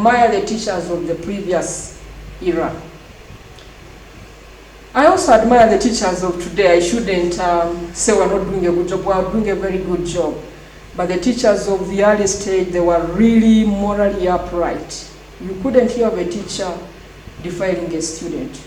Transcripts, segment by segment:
admire the teachers of the previous era. I also admire the teachers of today. I shouldn't say we're not doing a good job. We're doing a very good job. But the teachers of the early stage, they were really morally upright. You couldn't hear of a teacher defiling a student,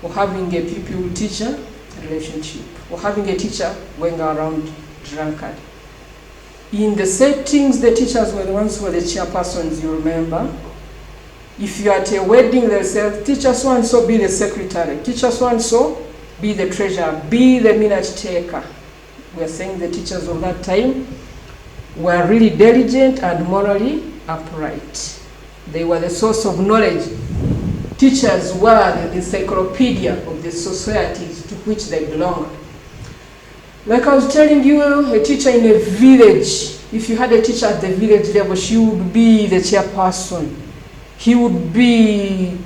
or having a pupil-teacher relationship, or having a teacher going around drunkard. In the settings, the teachers were the ones who were the chairpersons, you remember. If you're at a wedding, they'll say, teacher so-and-so be the secretary, teacher so-and-so be the treasurer, be the minute taker. We're saying the teachers of that time were really diligent and morally upright. They were the source of knowledge. Teachers were the encyclopedia of the societies to which they belonged. Like I was telling you, a teacher in a village, if you had a teacher at the village level, she would be the chairperson. He would be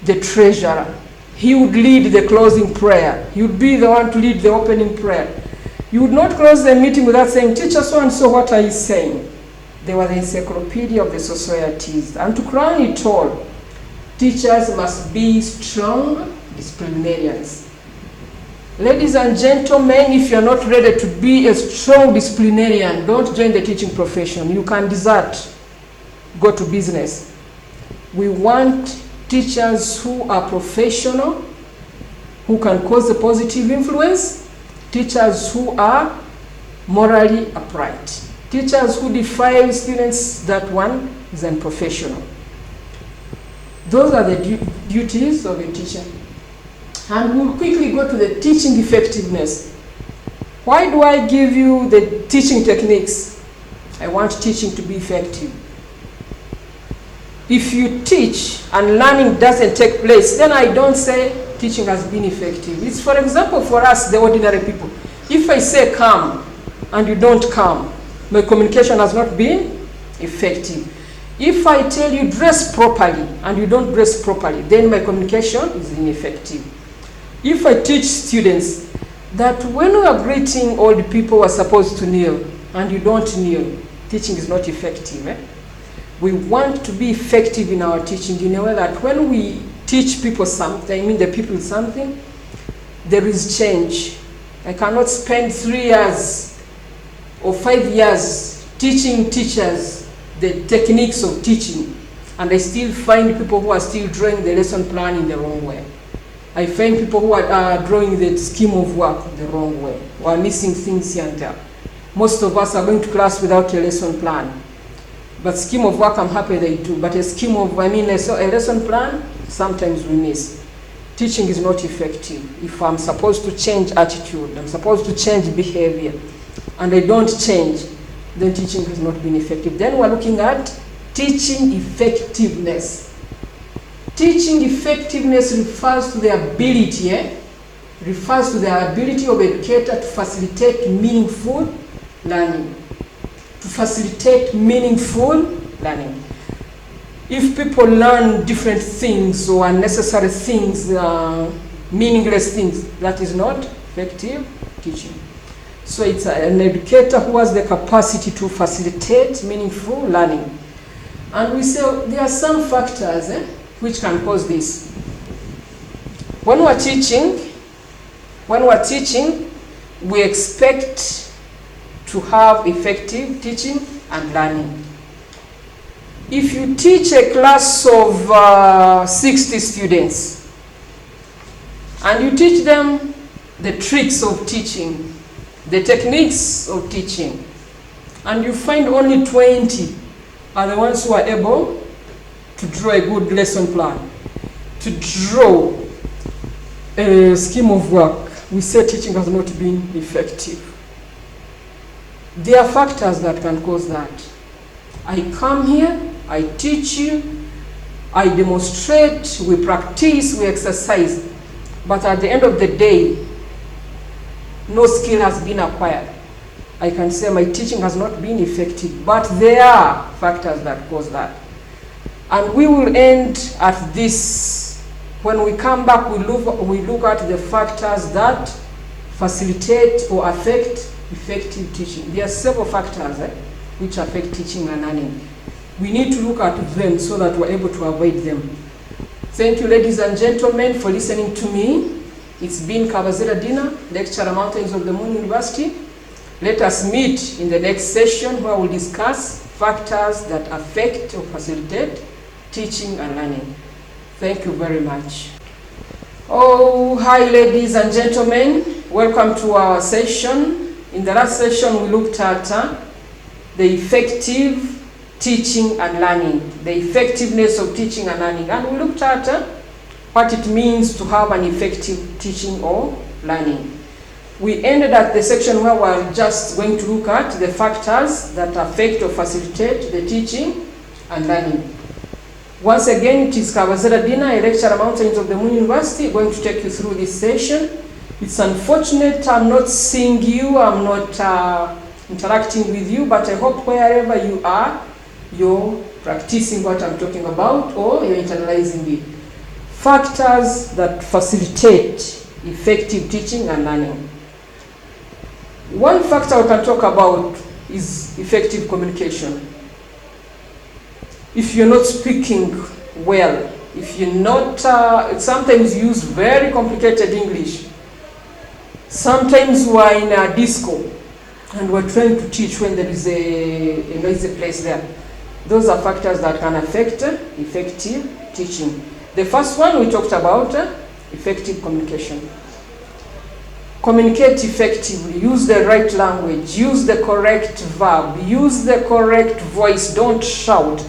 the treasurer. He would lead the closing prayer. He would be the one to lead the opening prayer. You would not close the meeting without saying, teacher so-and-so, what are you saying? They were the encyclopedia of the societies. And to crown it all, teachers must be strong disciplinarians. Ladies and gentlemen, if you're not ready to be a strong disciplinarian, don't join the teaching profession. You can desert, go to business. We want teachers who are professional, who can cause a positive influence, teachers who are morally upright. Teachers who defile students, that one is unprofessional. Those are the duties of a teacher. And we'll quickly go to the teaching effectiveness. Why do I give you the teaching techniques? I want teaching to be effective. If you teach and learning doesn't take place, then I don't say teaching has been effective. It's, for example, for us, the ordinary people. If I say come and you don't come, my communication has not been effective. If I tell you dress properly and you don't dress properly, then my communication is ineffective. If I teach students that when we are greeting old people who are supposed to kneel and you don't kneel, teaching is not effective. We want to be effective in our teaching in a way that when we teach people something, I mean the people something, there is change. I cannot spend 3 years or 5 years teaching teachers the techniques of teaching, and I still find people who are still drawing the lesson plan in the wrong way. I find people who are drawing the scheme of work the wrong way, who are missing things here and there. Most of us are going to class without a lesson plan. But scheme of work, I'm happy they do. But a scheme of, a lesson plan, sometimes we miss. Teaching is not effective. If I'm supposed to change attitude, I'm supposed to change behavior, and I don't change, then teaching has not been effective. Then we're looking at teaching effectiveness. Teaching effectiveness refers to the ability, refers to the ability of an educator to facilitate meaningful learning. To facilitate meaningful learning. If people learn different things or unnecessary things, meaningless things, that is not effective teaching. So it's an educator who has the capacity to facilitate meaningful learning. And we say there are some factors which can cause this. When we're teaching, we expect to have effective teaching and learning. If you teach a class of 60 students and you teach them the tricks of teaching, the techniques of teaching, and you find only 20 are the ones who are able to draw a good lesson plan, to draw a scheme of work, we say teaching has not been effective. There are factors that can cause that. I come here, I teach you, I demonstrate, we practice, we exercise, but at the end of the day, no skill has been acquired. I can say my teaching has not been effective, but there are factors that cause that. And we will end at this. When we come back, we look at the factors that facilitate or affect effective teaching. There are several factors which affect teaching and learning. We need to look at them so that we're able to avoid them. Thank you, ladies and gentlemen, for listening to me. It's been Kabazira Dina, lecturer Mountains of the Moon University. Let us meet in the next session where we'll discuss factors that affect or facilitate teaching and learning. Thank you very much. Oh, hi, ladies and gentlemen. Welcome to our session. In the last session, we looked at the effective teaching and learning, the effectiveness of teaching and learning. And we looked at what it means to have an effective teaching or learning. We ended at the section where we're just going to look at the factors that affect or facilitate the teaching and learning. Once again, it is Kabazira Dina, a lecturer at Mountains of the Moon University, going to take you through this session. It's unfortunate I'm not seeing you, I'm not interacting with you, but I hope wherever you are, you're practicing what I'm talking about or you're internalizing it. Factors that facilitate effective teaching and learning. One factor we can talk about is effective communication. If you're not speaking well, if you're not, sometimes use very complicated English. Sometimes we're in a disco and we're trying to teach when there is a noisy place there. Those are factors that can affect effective teaching. The first one we talked about, effective communication. Communicate effectively, use the right language, use the correct verb, use the correct voice, don't shout.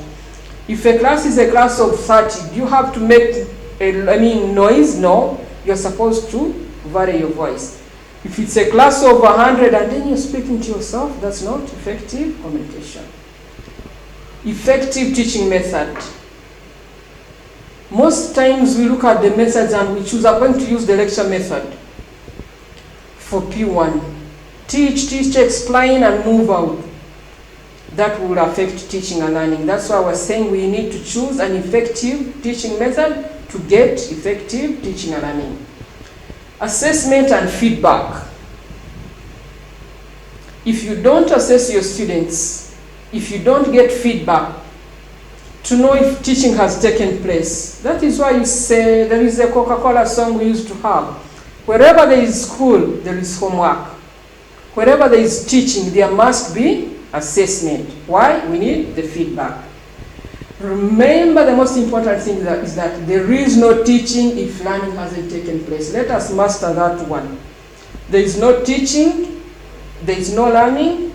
If a class is a class of 30, do you have to make noise? No, you're supposed to vary your voice. If it's a class of 100 and then you're speaking to yourself, that's not effective communication. Effective teaching method. Most times we look at the methods and we choose, I'm going to use the lecture method for P1. Teach, explain, and move out. That will affect teaching and learning. That's why we're saying we need to choose an effective teaching method to get effective teaching and learning. Assessment and feedback. If you don't assess your students, if you don't get feedback to know if teaching has taken place, that is why you say there is a Coca-Cola song we used to have. Wherever there is school, there is homework. Wherever there is teaching, there must be assessment. Why? We need the feedback. Remember, the most important thing is that there is no teaching if learning hasn't taken place. Let us master that one. There is no teaching, there is no learning,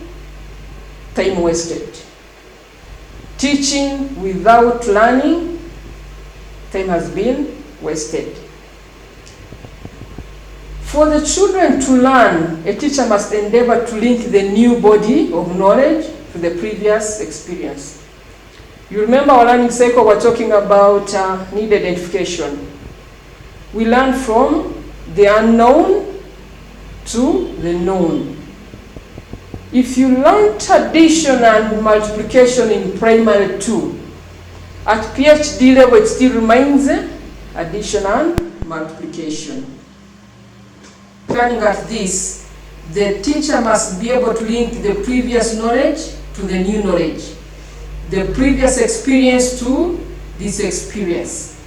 time wasted. Teaching without learning, time has been wasted. For the children to learn, a teacher must endeavor to link the new body of knowledge to the previous experience. You remember our learning cycle, we're talking about need identification. We learn from the unknown to the known. If you learned addition and multiplication in primary 2, at PhD level it still remains addition and multiplication. Planning at this, the teacher must be able to link the previous knowledge to the new knowledge, the previous experience to this experience.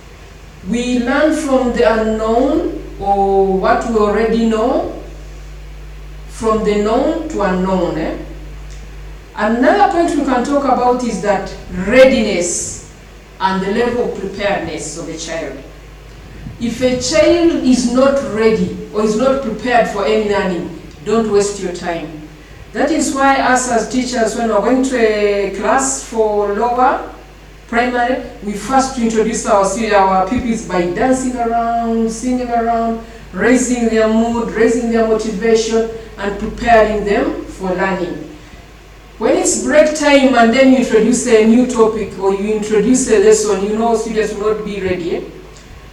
We learn from the unknown or what we already know, from the known to unknown. Another point we can talk about is that readiness and the level of preparedness of a child. If a child is not ready or is not prepared for any learning, don't waste your time. That is why us as teachers, when we're going to a class for lower primary, we first introduce our pupils by dancing around, singing around, raising their mood, raising their motivation, and preparing them for learning. When it's break time and then you introduce a new topic or you introduce a lesson, you know students will not be ready.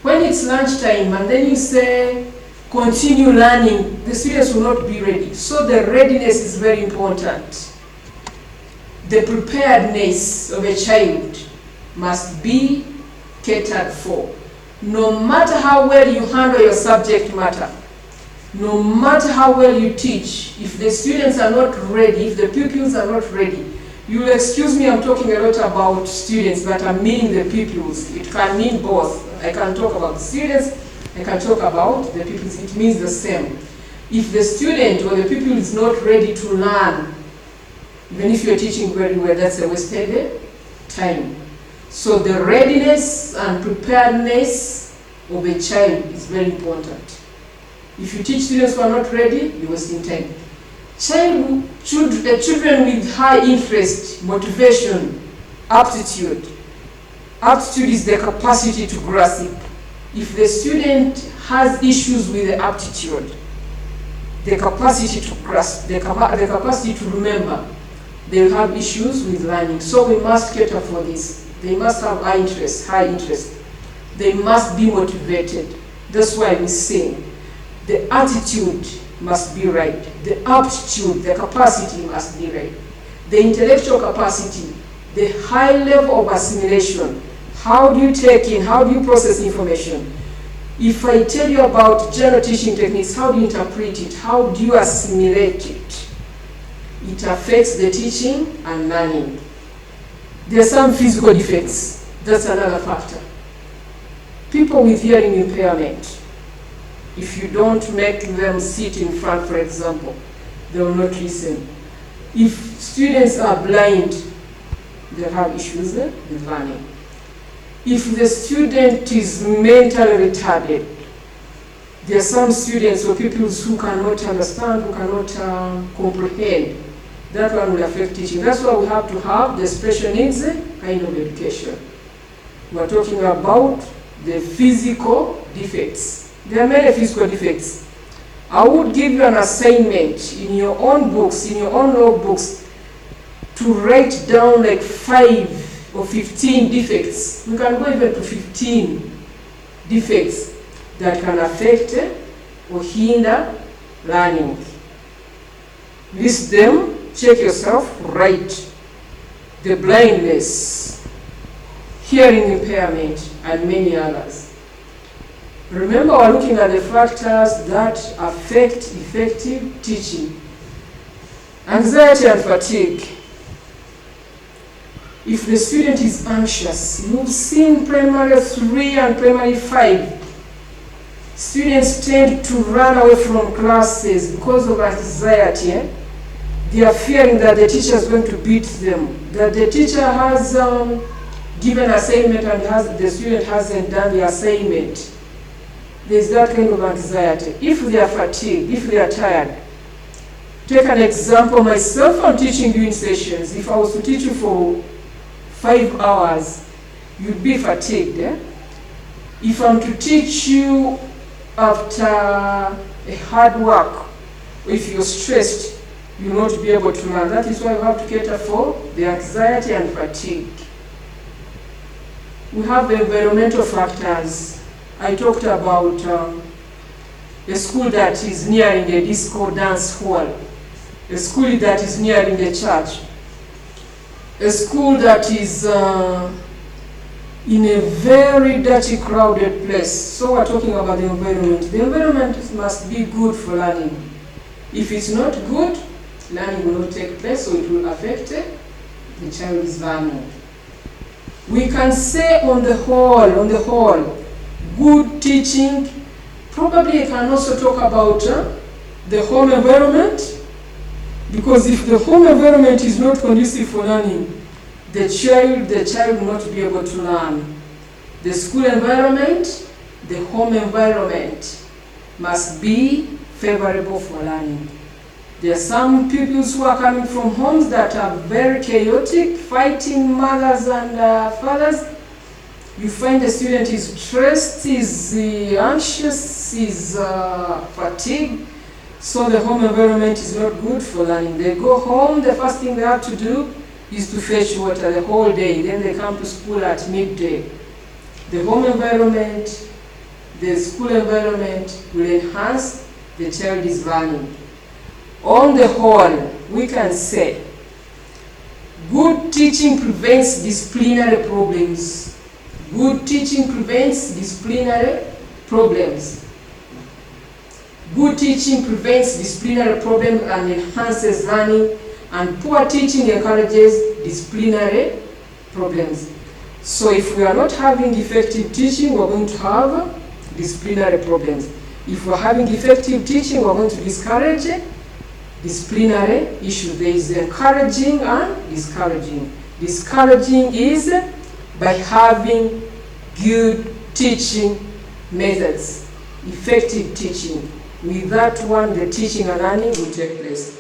When it's lunchtime and then you say, continue learning, the students will not be ready. So the readiness is very important. The preparedness of a child must be catered for. No matter how well you handle your subject matter, no matter how well you teach, if the students are not ready, if the pupils are not ready, You'll excuse me, I'm talking a lot about students, but I'm meaning the pupils. It can mean both. I can talk about students, I can talk about the pupils. It means the same. If the student or the pupil is not ready to learn, even if you're teaching very well, that's a wasted time. So the readiness and preparedness of a child is very important. If you teach students who are not ready, you're wasting time. The children with high interest, motivation, aptitude. Aptitude is the capacity to grasp. If the student has issues with the aptitude, the capacity to grasp, the capacity to remember, they will have issues with learning. So we must cater for this. They must have high interest. They must be motivated. That's why we say the attitude must be right. The aptitude, the capacity must be right. The intellectual capacity, the high level of assimilation. How do you take in, how do you process information? If I tell you about general teaching techniques, how do you interpret it? How do you assimilate it? It affects the teaching and learning. There are some physical defects. That's another factor. People with hearing impairment, if you don't make them sit in front, for example, they will not listen. If students are blind, they'll have issues with learning. If the student is mentally retarded, there are some students or pupils who cannot understand, who cannot comprehend. That one will affect teaching. That's why we have to have the special needs kind of education. We are talking about the physical defects. There are many physical defects. I would give you an assignment in your own books, in your own logbooks, to write down like 5 or 15 defects. We can go even to 15 defects that can affect or hinder learning. List them, check yourself, write. The blindness, hearing impairment, and many others. Remember, we're looking at the factors that affect effective teaching. Anxiety and fatigue. If the student is anxious, you've seen primary 3 and primary 5. Students tend to run away from classes because of anxiety. They are fearing that the teacher is going to beat them, that the teacher has given assignment and the student hasn't done the assignment. There's that kind of anxiety. If they are fatigued, if they are tired, take an example. Myself, I'm teaching you in sessions. If I was to teach you for 5 hours, you'd be fatigued. If I'm to teach you after a hard work, if you're stressed, you'll not be able to learn. That is why we have to cater for the anxiety and fatigue. We have the environmental factors. I talked about a school that is nearing a disco dance hall, a school that is nearing a church, a school that is in a very dirty, crowded place. So we're talking about the environment. The environment must be good for learning. If it's not good, learning will not take place, so it will affect the child's learning. We can say on the whole, good teaching. Probably I can also talk about the home environment, because if the home environment is not conducive for learning, the child will not be able to learn. The school environment, the home environment must be favorable for learning. There are some pupils who are coming from homes that are very chaotic, fighting mothers and fathers. You find the student is stressed, is anxious, is fatigued, so the home environment is not good for learning. They go home, the first thing they have to do is to fetch water the whole day, then they come to school at midday. The home environment, the school environment will enhance the child's learning. On the whole, we can say good teaching prevents disciplinary problems. Good teaching prevents disciplinary problems. Good teaching prevents disciplinary problems and enhances learning, and poor teaching encourages disciplinary problems. So if we are not having effective teaching, we're going to have disciplinary problems. If we're having effective teaching, we're going to discourage disciplinary issues. There is encouraging and discouraging. Discouraging is by having good teaching methods, effective teaching. With that one, the teaching and learning will take place.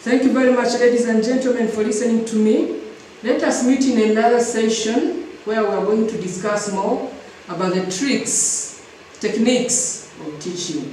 Thank you very much, ladies and gentlemen, for listening to me. Let us meet in another session where we are going to discuss more about the tricks, techniques of teaching.